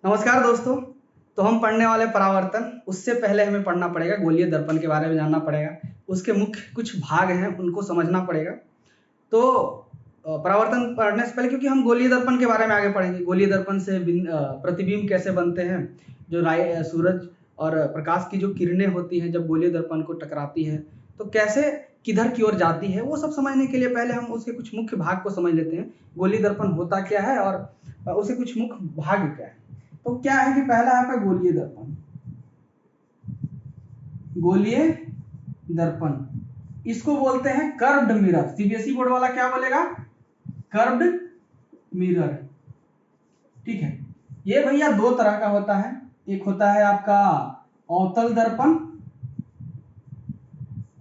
नमस्कार दोस्तों। तो हम पढ़ने वाले परावर्तन, उससे पहले हमें पढ़ना पड़ेगा गोलीय दर्पण के बारे में जानना पड़ेगा, उसके मुख्य कुछ भाग हैं उनको समझना पड़ेगा। तो परावर्तन पढ़ने से पहले, क्योंकि हम गोलीय दर्पण के बारे में आगे पढ़ेंगे, गोलीय दर्पण से प्रतिबिंब कैसे बनते हैं, जो सूरज और प्रकाश की जो किरणें होती हैं जब गोलीय दर्पण को टकराती है तो कैसे किधर की ओर जाती है, वो सब समझने के लिए पहले हम उसके कुछ मुख्य भाग को समझ लेते हैं। गोलीय दर्पण होता क्या है और उसके कुछ मुख्य भाग क्या है। तो क्या है कि पहला आपका गोलीय दर्पण। गोलीय दर्पण इसको बोलते हैं कर्व्ड मिरर। सीबीएसई बोर्ड वाला क्या बोलेगा? Curved mirror. ठीक है, ये भैया दो तरह का होता है। एक होता है आपका अवतल दर्पण।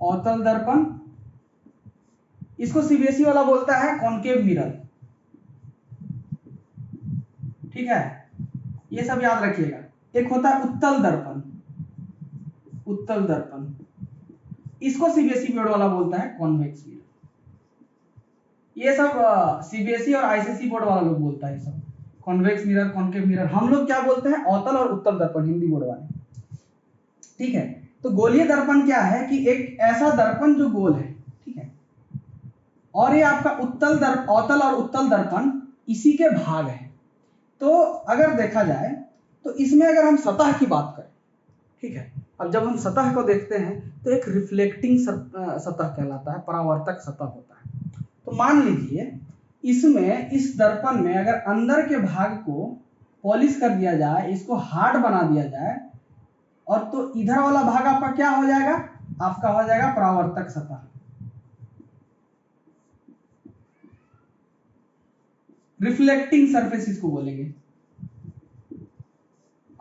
अवतल दर्पण इसको सीबीएसई वाला बोलता है कॉनकेव मिरर। ठीक है, ये सब याद रखिएगा। एक होता है उत्तल दर्पण। उत्तल दर्पण इसको सीबीएसई बोर्ड वाला बोलता है कॉन्वेक्स मिरर। ये सब सीबीएसई और आईसीएसई बोर्ड वाला लोग बोलता है सब कॉन्वेक्स मिरर, कॉनकेव मिरर। हम लोग क्या बोलते हैं? अवतल और उत्तल दर्पण, हिंदी बोर्ड वाले। ठीक है, तो गोलीय दर्पण क्या है कि एक ऐसा दर्पण जो गोल है। ठीक है, और ये आपका अवतल और उत्तल दर्पण इसी के भाग है। तो अगर देखा जाए तो इसमें अगर हम सतह की बात करें, ठीक है, अब जब हम सतह को देखते हैं तो एक रिफ्लेक्टिंग सतह कहलाता है, परावर्तक सतह होता है। तो मान लीजिए इसमें, इस दर्पण में अगर अंदर के भाग को पॉलिश कर दिया जाए, इसको हार्ड बना दिया जाए, और तो इधर वाला भाग आपका क्या हो जाएगा? आपका हो जाएगा परावर्तक सतह, रिफ्लेक्टिंग सरफेस इसको बोलेंगे।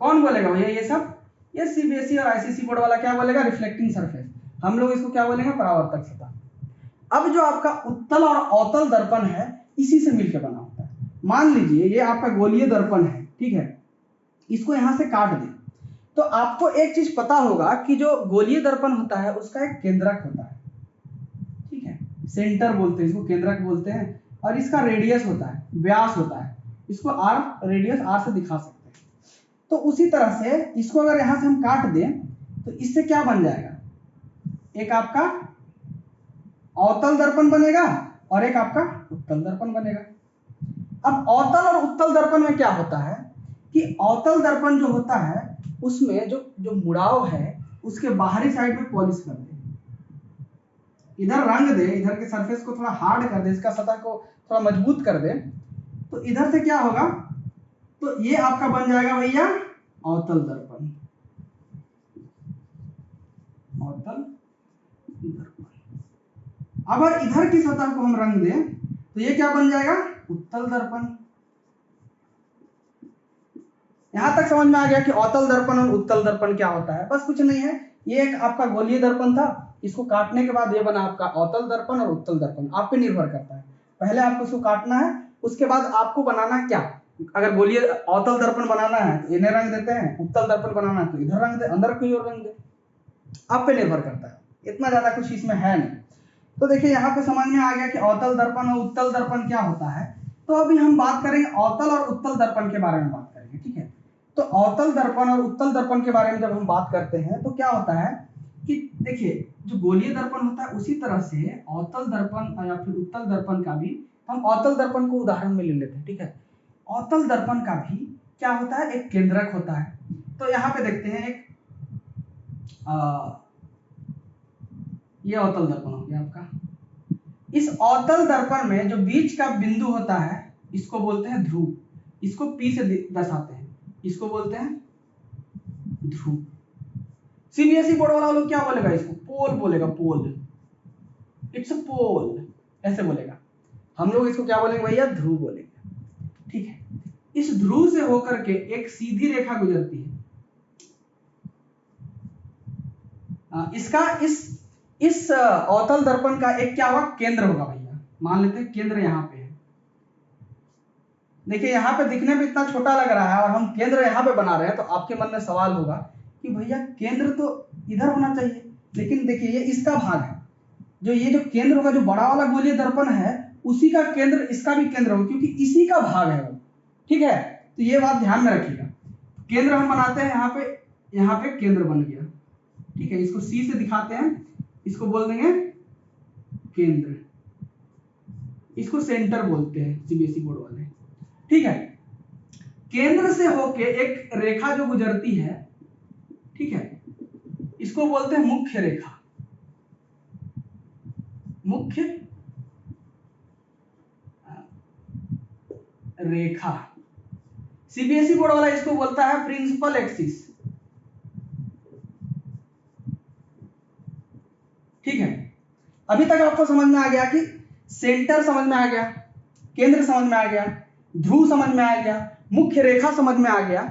कौन बोलेगा भैया ये सब? ये सीबीएसई और आईसीएसई बोर्ड वाला क्या बोलेगा? Reflecting surface. हम लोग इसको क्या बोलेंगे? परावर्तक सतह। अब जो आपका उत्तल और अवतल दर्पण है, इसी से मिलकर बना होता है। मान लीजिए ये आपका गोलीय दर्पण है, ठीक है, इसको यहां से काट दें तो आपको एक चीज पता होगा कि जो गोलीय दर्पण होता है उसका एक केंद्रक होता है। ठीक है, सेंटर बोलते हैं इसको, केंद्रक बोलते हैं। और इसका रेडियस होता है, व्यास होता है, इसको आर, रेडियस आर से दिखा सकते हैं। तो उसी तरह से इसको अगर यहां से हम काट दें तो इससे क्या बन जाएगा? एक आपका अवतल दर्पण बनेगा और एक आपका उत्तल दर्पण बनेगा। अब अवतल और उत्तल दर्पण में क्या होता है कि अवतल दर्पण जो होता है उसमें जो मुड़ाव है उसके बाहरी साइड में पॉलिश कर दे, इधर रंग दे, इधर के सरफेस को थोड़ा हार्ड कर दे, इसका सतह को थोड़ा मजबूत कर दे, तो इधर से क्या होगा? तो ये आपका बन जाएगा भैया अवतल दर्पण। अवतल दर्पण। अगर इधर की सतह को हम रंग दें तो ये क्या बन जाएगा? उत्तल दर्पण। यहां तक समझ में आ गया कि अवतल दर्पण और उत्तल दर्पण क्या होता है? बस कुछ नहीं है, ये एक आपका गोलीय दर्पण था, इसको काटने के बाद ये बना आपका अवतल दर्पण और उत्तल दर्पण। आप पे निर्भर करता है, पहले आपको इसको काटना है, उसके बाद आपको बनाना क्या। अगर गोलीय अवतल दर्पण बनाना है तो इन्हें रंग देते हैं, उत्तल दर्पण बनाना है तो इधर रंग दे, अंदर की ओर रंग दे, आप पे निर्भर करता है, इतना ज्यादा कुछ इसमें है नहीं। तो देखिए यहाँ पे समझ में आ गया कि अवतल दर्पण और उत्तल दर्पण क्या होता है। तो अभी हम बात करेंगे अवतल और उत्तल दर्पण के बारे में बात करेंगे। ठीक है, तो अवतल दर्पण और उत्तल दर्पण के बारे में जब हम बात करते हैं तो क्या होता है कि देखिए, जो गोलीय दर्पण होता है उसी तरह से अवतल दर्पण या फिर उत्तल दर्पण का भी, हम अवतल दर्पण को उदाहरण में ले लेते हैं। ठीक है, अवतल दर्पण का भी क्या होता है? एक केंद्रक होता है। तो यहाँ पे देखते हैं एक ये अवतल दर्पण हो गया आपका। इस अवतल दर्पण में जो बीच का बिंदु होता है इसको बोलते हैं ध्रुव, इसको P से दर्शाते हैं, इसको बोलते हैं ध्रुव। सीबीएसई बोर्ड वाला लोग क्या बोलेगा? इसको पोल बोलेगा, पोल, इट्स अ पोल, ऐसे बोलेगा। हम लोग इसको क्या बोलेंगे भैया? ध्रुव बोलेंगे। ठीक है, इस ध्रुव से होकर के एक सीधी रेखा गुजरती है। इसका इस अवतल दर्पण का एक क्या होगा? केंद्र होगा भैया। मान लेते हैं केंद्र यहाँ पे है। देखिए यहाँ पे दिखने में इतना छोटा लग रहा है और हम केंद्र यहाँ पे बना रहे हैं, तो आपके मन में सवाल होगा कि भैया केंद्र तो इधर होना चाहिए, लेकिन देखिए ये इसका भाग है, जो ये जो केंद्र होगा, जो बड़ा वाला गोलीय दर्पण है उसी का केंद्र इसका भी केंद्र होगा, क्योंकि इसी का भाग है वो। ठीक है, तो ये बात ध्यान में रखिएगा। केंद्र हम बनाते हैं यहाँ पे केंद्र बन गया, ठीक है। इसको सी से दिखाते हैं, इसको बोल देंगे केंद्र, इसको सेंटर बोलते हैं सीबीएसई बोर्ड वाले, ठीक है। केंद्र से होके एक रेखा जो गुजरती है, ठीक है, इसको बोलते हैं मुख्य रेखा, मुख्य रेखा। सीबीएसई बोर्ड वाला इसको बोलता है प्रिंसिपल एक्सिस, ठीक है। अभी तक आपको समझ में आ गया कि सेंटर समझ में आ गया, केंद्र समझ में आ गया, ध्रुव समझ में आ गया, मुख्य रेखा समझ में आ गया।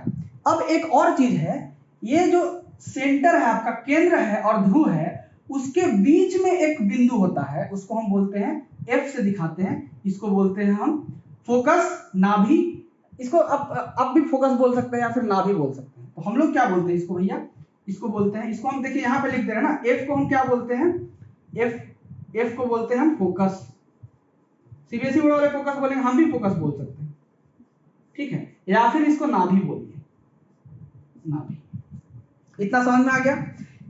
अब एक और चीज है, ये जो सेंटर है आपका, केंद्र है और ध्रुव है, उसके बीच में एक बिंदु होता है, उसको हम बोलते हैं, एफ से दिखाते हैं, इसको बोलते हैं हम फोकस, नाभि। इसको अब भी फोकस बोल सकते हैं या फिर नाभि बोल सकते हैं। तो हम लोग क्या बोलते हैं इसको भैया, इसको बोलते हैं, इसको हम देखिए यहाँ पे लिख दे रहे हैं ना, एफ को हम क्या बोलते हैं, एफ को बोलते हैं हम फोकस। सीबीएसई बोर्ड वाले फोकस बोलेंगे, हम भी फोकस बोल सकते हैं, ठीक है। या फिर इसको नाभि बोलिए, नाभि। इतना समझ में आ गया।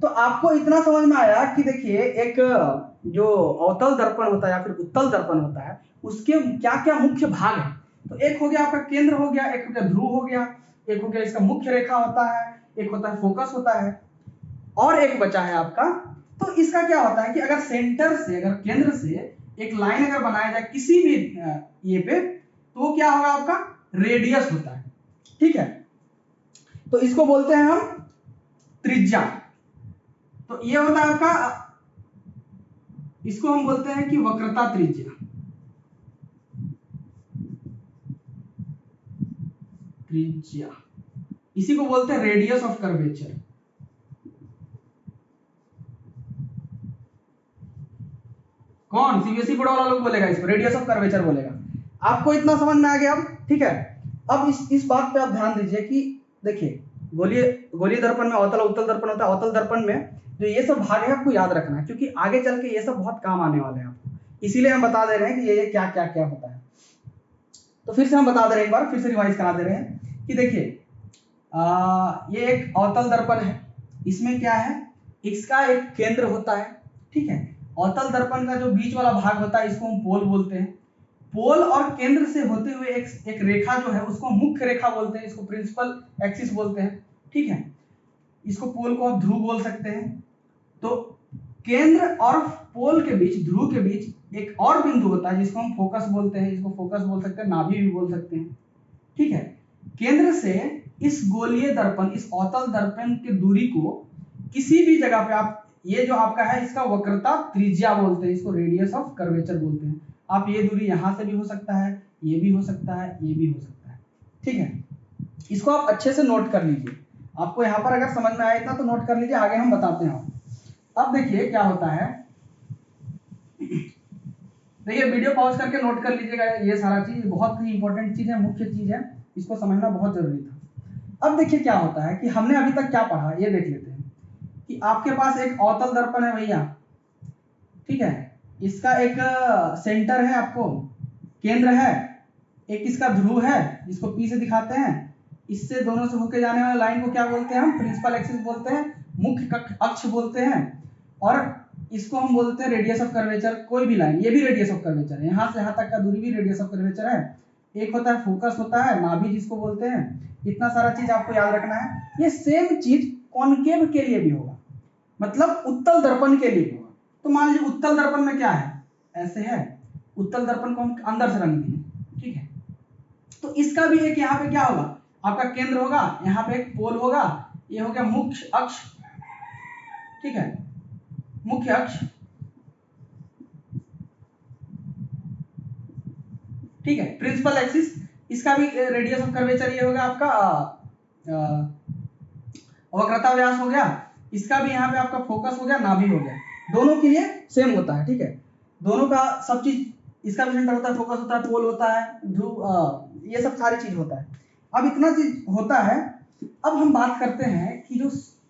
तो आपको इतना समझ में आया कि देखिए एक जो अवतल दर्पण होता है या फिर उत्तल दर्पण होता है, उसके क्या क्या मुख्य भाग है। तो एक हो गया आपका केंद्र हो गया, एक हो गया ध्रुव हो गया, एक हो गया इसका मुख्य रेखा होता है, एक होता है फोकस होता है, और एक बचा है आपका। तो इसका क्या होता है कि अगर सेंटर से, अगर केंद्र से एक लाइन अगर बनाया जाए किसी भी ये पे, तो वो क्या होगा आपका, रेडियस होता है, ठीक है। तो इसको बोलते हैं हम त्रिज्या। तो ये होता है आपका, इसको हम बोलते हैं कि वक्रता त्रिज्या, त्रिज्या। इसी को बोलते हैं रेडियस ऑफ कर्वेचर। कौन, सीबीएसई बोर्ड वाला लोग बोलेगा इसको रेडियस ऑफ कर्वेचर बोलेगा। आपको इतना समझ में आ गया अब, ठीक है। अब इस बात पे आप ध्यान दीजिए कि देखिए गोलीय दर्पण में अवतल उत्तल दर्पण होता है। अवतल दर्पण में जो ये सब भाग है आपको याद रखना है, क्योंकि आगे चल के ये सब बहुत काम आने वाले हैं आपको, इसीलिए हम बता दे रहे हैं कि ये क्या क्या क्या होता है। तो फिर से हम बता दे रहे हैं, एक बार फिर से रिवाइज करा दे रहे हैं कि देखिए ये एक अवतल दर्पण है, इसमें क्या है, इसका एक केंद्र होता है, ठीक है। अवतल दर्पण का जो बीच वाला भाग होता है इसको हम पोल बोलते हैं। पोल और केंद्र से होते हुए एक रेखा जो है उसको मुख्य रेखा बोलते हैं, इसको प्रिंसिपल एक्सिस बोलते हैं, ठीक है। इसको पोल को आप ध्रुव बोल सकते हैं। तो केंद्र और पोल के बीच, ध्रुव के बीच एक और बिंदु होता है जिसको हम फोकस बोलते हैं, इसको फोकस बोल सकते हैं, नाभि भी बोल सकते हैं, ठीक है। केंद्र से इस गोलीय दर्पण, इस अवतल दर्पण की दूरी को किसी भी जगह पे आप, ये जो आपका है इसका वक्रता त्रिज्या बोलते हैं, इसको रेडियस ऑफ कर्वेचर बोलते हैं। आप ये दूरी यहां से भी हो सकता है, ये भी हो सकता है, ये भी हो सकता है, ठीक है। इसको आप अच्छे से नोट कर लीजिए। आपको यहाँ पर अगर समझ में आया इतना तो नोट कर लीजिए, आगे हम बताते हैं। अब देखिए क्या होता है, देखिए वीडियो पॉज करके नोट कर लीजिएगा, ये सारा चीज बहुत ही इंपॉर्टेंट चीज है, मुख्य चीज है, इसको समझना बहुत जरूरी था। अब देखिए क्या होता है कि हमने अभी तक क्या पढ़ा, ये देख लेते हैं कि आपके पास एक अवतल दर्पण है भैया, ठीक है। इसका एक सेंटर है, आपको केंद्र है, एक इसका ध्रुव है जिसको पी से दिखाते हैं, इससे दोनों से होकर जाने वाले लाइन को क्या बोलते हैं हम, प्रिंसिपल एक्सिस बोलते हैं, मुख्य अक्ष बोलते हैं, और इसको हम बोलते हैं रेडियस ऑफ कर्वेचर। कोई भी लाइन, ये भी रेडियस ऑफ कर्वेचर है, यहाँ से यहाँ तक का दूरी भी रेडियस ऑफ कर्वेचर है। एक होता है फोकस होता है, नाभि जिसको बोलते हैं। इतना सारा चीज आपको याद रखना है। ये सेम चीज कॉनकेव के लिए भी होगा, मतलब उत्तल दर्पण के लिए भी होगा। तो मान लीजिए उत्तल दर्पण में क्या है, ऐसे है, उत्तल दर्पण को हम अंदर से रंग दिए, ठीक है। तो इसका भी एक यहाँ पे क्या होगा, आपका केंद्र होगा, यहाँ पे एक पोल होगा, ये हो गया मुख्य अक्ष, ठीक है, मुख्य अक्ष, ठीक है, प्रिंसिपल एक्सिस। इसका भी रेडियस ऑफ कर्वेचर ये होगा आपका वक्रता व्यास हो गया। इसका भी यहाँ पे आपका फोकस हो गया, नाभि हो गया। दोनों के लिए सेम होता है, ठीक है। दोनों का सब चीज, इसका भी सेंटर होता है, फोकस होता है, पोल होता है, ध्रुव, ये सब सारी चीज होता है। अब इतना चीज होता है। अब हम बात करते हैं कि जो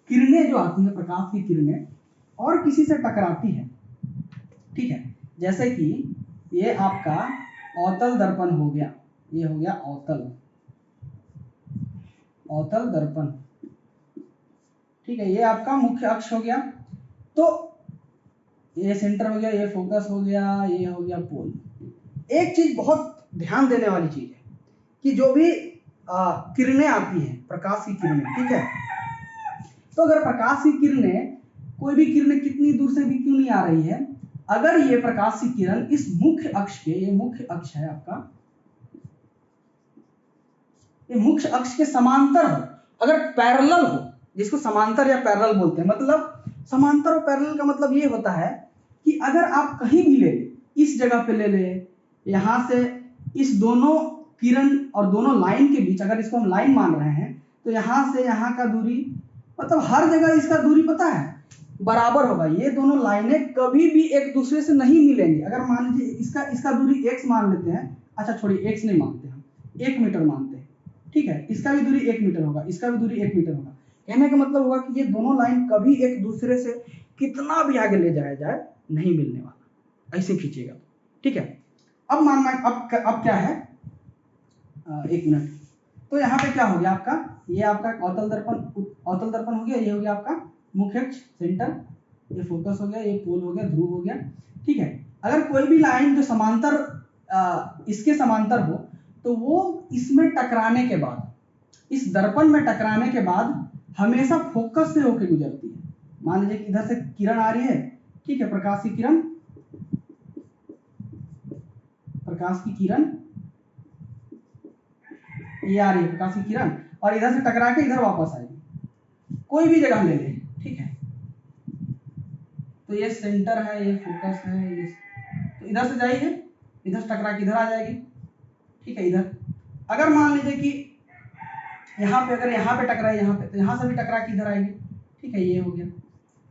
किरणें जो आती है, प्रकाश की किरणें और किसी से टकराती है, ठीक है। जैसे कि ये आपका अवतल दर्पण हो गया, ये हो गया अवतल अवतल दर्पण, ठीक है, ये आपका मुख्य अक्ष हो गया। तो ये सेंटर हो गया, ये फोकस हो गया, ये हो गया पोल। एक चीज बहुत ध्यान देने वाली चीज है कि जो भी किरणें आती हैं, प्रकाश की किरणें, ठीक है, तो अगर प्रकाश की किरणें, कोई भी किरणें कितनी दूर से भी क्यों नहीं आ रही है, अगर ये प्रकाश की किरण इस मुख्य अक्ष के, ये मुख्य अक्ष है आपका, ये मुख्य अक्ष के समांतर हो, अगर पैरेलल हो, जिसको समांतर या पैरेलल बोलते हैं, मतलब समांतर और पैरेलल का मतलब ये होता है कि अगर आप कहीं भी ले ले, इस जगह पे ले ले, यहां से इस दोनों किरण और दोनों लाइन के बीच, अगर इसको हम लाइन मान रहे हैं, तो यहां से यहां का दूरी, मतलब हर जगह इसका दूरी पता है बराबर होगा। ये दोनों लाइनें कभी भी एक दूसरे से नहीं मिलेंगी। अगर मान लीजिए इसका दूरी x मान लेते हैं, अच्छा छोड़िए x नहीं मानते हम, 1 मीटर मानते हैं, ठीक है, इसका भी दूरी 1 मीटर होगा, इसका भी दूरी 1 मीटर होगा। कहने का मतलब होगा कि ये दोनों लाइन कभी एक दूसरे से कितना भी आगे ले जाया जाए नहीं मिलने वाला, ऐसे खींचेगा, ठीक है। अब मानना, अब क्या है, 1 मिनट, तो यहाँ पे क्या हो गया आपका, ये आपका अवतल दर्पण हो गया, ये हो गया आपका मुख्य अक्ष सेंटर, ये फोकस हो गया, ये पोल हो गया, ध्रुव हो गया, ठीक है। अगर कोई भी लाइन जो समांतर इसके समांतर हो, तो वो इसमें टकराने के बाद, इस दर्पण में टकराने के बाद हमेशा फोकस से होकर गुजरती है। मान लीजिए कि इधर से किरण आ रही है, ठीक है, प्रकाश की किरण ये आ रही है, प्रकाश की किरण, और इधर से टकरा के इधर वापस आएगी, कोई भी जगह ले लें, ठीक है। तो ये सेंटर है, ये फोकस है, ये तो इधर से जाएगी, इधर से टकरा के इधर आ जाएगी, ठीक है। इधर अगर मान लीजिए कि यहाँ पे, अगर यहाँ पे टकराए यहाँ पे, तो यहाँ से भी टकरा के इधर आएगी, ठीक है, ये हो गया।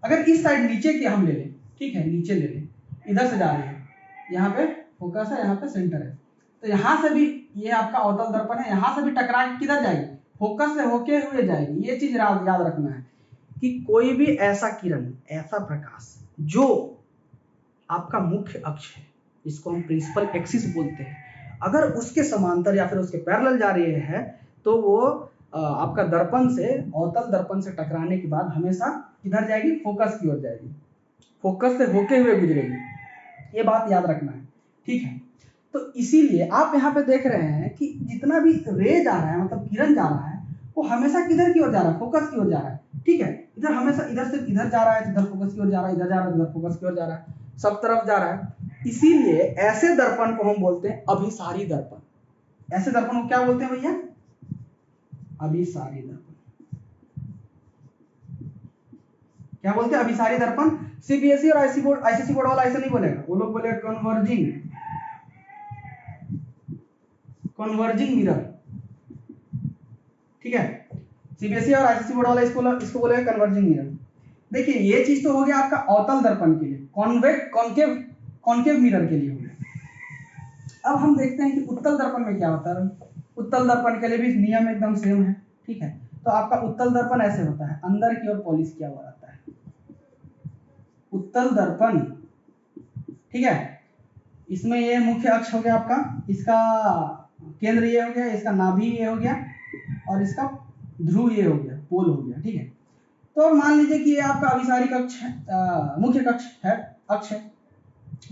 अगर इस साइड नीचे की हम ले लें, ठीक है, नीचे ले लें, इधर से जा रही है, यहाँ पे फोकस है, यहाँ पे सेंटर है, तो यहाँ से भी ये आपका अवतल दर्पण है, यहाँ से भी टकरा के किधर जाएगी, फोकस से होके हुए जाएगी। ये चीज याद रखना है कि कोई भी ऐसा किरण, ऐसा प्रकाश जो आपका मुख्य अक्ष है, जिसको हम प्रिंसिपल एक्सिस बोलते हैं, अगर उसके समांतर या फिर उसके पैरेलल जा रही है, तो वो आपका दर्पण से, अवतल दर्पण से टकराने के बाद हमेशा किधर जाएगी, फोकस की ओर जाएगी, फोकस से होके हुए गुजरेगी। ये बात याद रखना है, ठीक है। तो इसीलिए आप यहाँ पे देख रहे हैं कि जितना भी रे जा रहा है, मतलब किरण जा रहा है, वो हमेशा किधर की ओर जा रहा है, फोकस की ओर जा रहा है, ठीक है। इधर हमेशा इधर से इधर जा रहा है, इधर फोकस की ओर जा रहा है, इधर जा रहा है, इधर फोकस की ओर जा रहा है, सब तरफ जा रहा है। इसीलिए ऐसे दर्पण को हम बोलते हैं अभिसारी दर्पण। ऐसे दर्पण को क्या बोलते हैं भैया, अभिसारी दर्पण। क्या बोलते हैं, अभिसारी दर्पण। सीबीएसई और आईसीएसई बोर्ड वाला ऐसे नहीं बोलेगा, वो लोग बोलेगा कन्वर्जिंग मिरर, ठीक है। सीबीएसई और आईसीएसई बोर्ड वाला इसको बोलेगा कन्वर्जिंग मिरर। देखिए ये चीज तो हो गया आपका अवतल दर्पण के लिए, कॉन्केव मिरर के लिए हो गया। अब हम देखते हैं कि उत्तल दर्पण में क्या होता है। उत्तल दर्पण के लिए भी नियम एकदम सेम है, ठीक है। तो आपका उत्तल दर्पण ऐसे होता है, अंदर की ओर पॉलिश किया हुआ रहता है उत्तल दर्पण, ठीक है। इसमें ये मुख्य अक्ष हो गया आपका, इसका केंद्र ये हो गया, इसका नाभि ये हो गया, और इसका ध्रुव ये हो गया, पोल हो गया, ठीक है। तो मान लीजिए कि ये आपका अभिसारी कक्ष है, मुख्य कक्ष है, अक्ष है,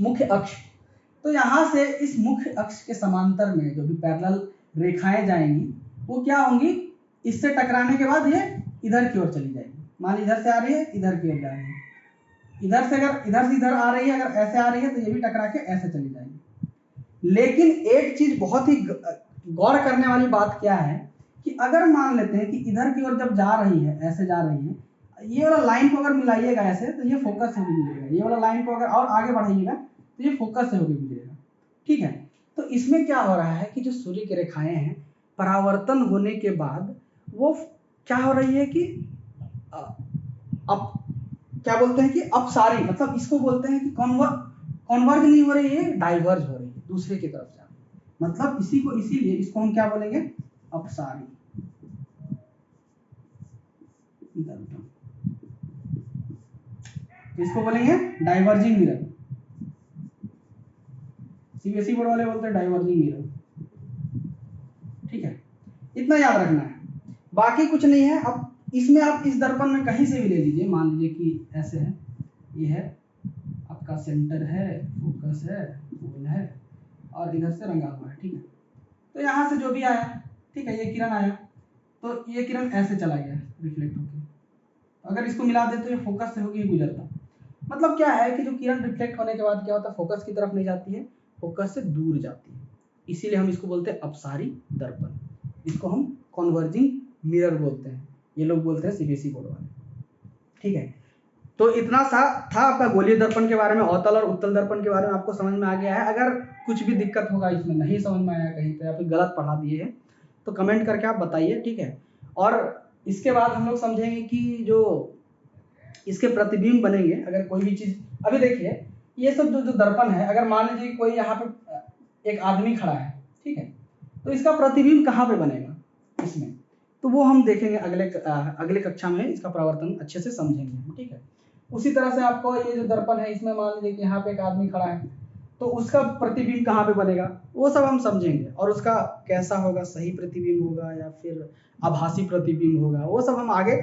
मुख्य अक्ष। तो यहां से इस मुख्य अक्ष के समांतर में जो भी पैरेलल रेखाएं जाएंगी, वो क्या होंगी, इससे टकराने के बाद ये इधर की ओर चली जाएगी। मान लीजिए इधर से आ रही है, इधर की ओर जा रही है, इधर से अगर इधर से इधर आ रही है, अगर ऐसे आ रही है, तो ये भी टकरा के ऐसे चली जाएगी। लेकिन एक चीज बहुत ही गौर करने वाली बात क्या है कि अगर मान लेते हैं कि इधर की ओर जब जा रही है, ऐसे जा रही है, ये वाला लाइन को अगर मिलाइएगा ऐसे, तो ये फोकस से होकर गुजरेगा। ये वाला लाइन को अगर और आगे बढ़ाइएगा, तो ये फोकस से होकर गुजरेगा, ठीक है। तो इसमें क्या हो रहा है कि जो सूर्य की रेखाएं हैं, परावर्तन होने के बाद वो क्या हो रही है कि अब क्या बोलते हैं कि अपसारी, मतलब इसको बोलते हैं कि कॉन्वर्ज नहीं हो रही है, डाइवर्ज हो रही है, दूसरे की तरफ जा रही है। मतलब इसीलिए इसको हम क्या बोलेंगे, अपसारी दर्पण, तो इसको बोलेंगे डाइवर्जिंग मिरर। सीबीएसई बोर्ड वाले बोलते हैं डाइवर्जिंग मिरर, ठीक है। इतना याद रखना है। बाकी कुछ नहीं है। अब इसमें आप इस दर्पण में कहीं से भी ले लीजिए, मान लीजिए कि ऐसे है, ये है आपका सेंटर है, फोकस है, गोल है, और इधर से रंगा हुआ है, ठीक है। तो यहाँ से जो भी आया, ठीक है, ये किरण आया, तो ये किरण ऐसे चला गया रिफ्लेक्ट होकर। अगर इसको मिला दे तो ये फोकस से होगी गुजरता। मतलब क्या है कि जो किरण रिफ्लेक्ट होने के बाद क्या होता है, फोकस की तरफ नहीं जाती है, फोकस से दूर जाती है। इसीलिए हम इसको बोलते हैं अपसारी दर्पण। इसको हम कन्वर्जिंग मिरर बोलते हैं, ये लोग बोलते हैं सीबीएसई बोर्ड वाले, ठीक है। तो इतना सा था आपका गोलीय दर्पण के बारे में, अवतल और उत्तल दर्पण के बारे में आपको समझ में आ गया है। अगर कुछ भी दिक्कत होगा इसमें, नहीं समझ में आया कहीं पे या फिर गलत पढ़ा दिए हैं, तो कमेंट करके आप बताइए, ठीक है। और इसके बाद हम लोग समझेंगे कि जो इसके प्रतिबिंब बनेंगे, अगर कोई भी चीज, अभी देखिए ये सब जो दर्पण है, अगर मान लीजिए कोई यहाँ पे एक आदमी खड़ा है, ठीक है, तो इसका प्रतिबिंब कहाँ पे बनेगा इसमें, तो वो हम देखेंगे अगले कक्षा में, इसका प्रवर्तन अच्छे से समझेंगे हम, ठीक है। उसी तरह से आपको ये जो दर्पण है, इसमें मान लीजिए कि यहाँ पे एक आदमी खड़ा है, तो उसका प्रतिबिंब कहाँ पे बनेगा वो सब हम समझेंगे, और उसका कैसा होगा, सही प्रतिबिंब होगा या फिर आभासी प्रतिबिंब होगा, वो सब हम आगे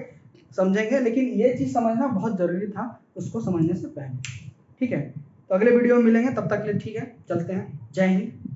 समझेंगे। लेकिन ये चीज समझना बहुत जरूरी था उसको समझने से पहले, ठीक है। तो अगले वीडियो में मिलेंगे, तब तक के लिए ठीक है, चलते हैं, जय हिंद।